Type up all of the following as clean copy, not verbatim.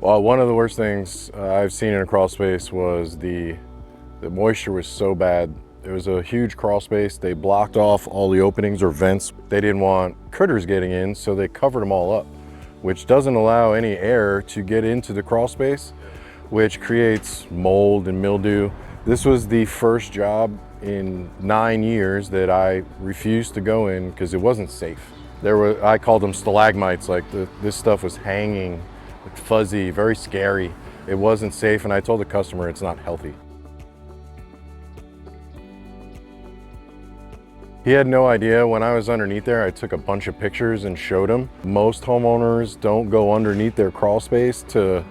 Well, one of the worst things I've seen in a crawl space was the moisture was so bad. It was a huge crawl space. They blocked off all the openings or vents. They didn't want critters getting in, so they covered them all up, which doesn't allow any air to get into the crawl space, which creates mold and mildew. This was the first job in 9 years that I refused to go in because it wasn't safe. I called them stalagmites, like this stuff was hanging, like fuzzy, very scary. It wasn't safe, and I told the customer it's not healthy. He had no idea. When I was underneath there, I took a bunch of pictures and showed him. Most homeowners don't go underneath their crawl space to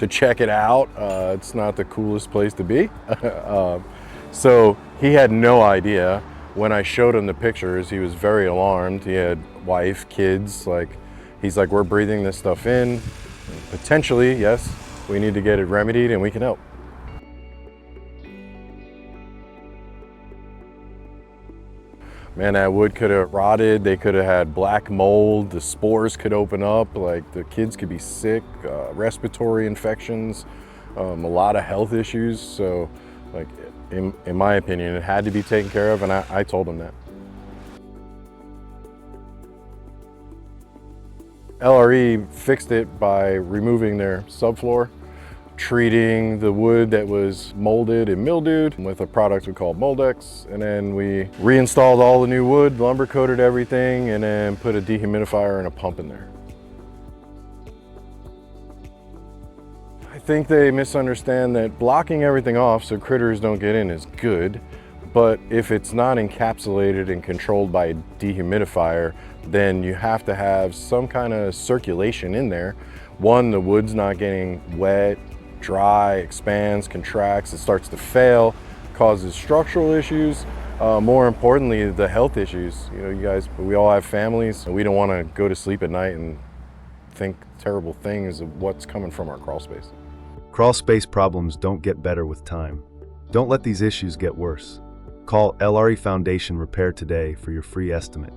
check it out. It's not the coolest place to be. So he had no idea. When I showed him the pictures, he was very alarmed. He had wife, kids, he's like, we're breathing this stuff in. Potentially, yes, we need to get it remedied and we can help. Man, that wood could have rotted. They could have had black mold. The spores could open up. Like, the kids could be sick, respiratory infections, a lot of health issues. So, like, in my opinion, it had to be taken care of, and I told them that. LRE fixed it by removing their subfloor, treating the wood that was molded and mildewed with a product we call Moldex, and then we reinstalled all the new wood, lumber coated everything, and then put a dehumidifier and a pump in there. I think they misunderstand that blocking everything off so critters don't get in is good, but if it's not encapsulated and controlled by a dehumidifier, then you have to have some kind of circulation in there. One, the wood's not getting wet, dry, expands, contracts, it starts to fail, causes structural issues. More importantly, the health issues. You know, you guys, we all have families, and we don't want to go to sleep at night and think terrible things of what's coming from our crawl space. Crawl space problems don't get better with time. Don't let these issues get worse. Call LRE Foundation Repair today for your free estimate.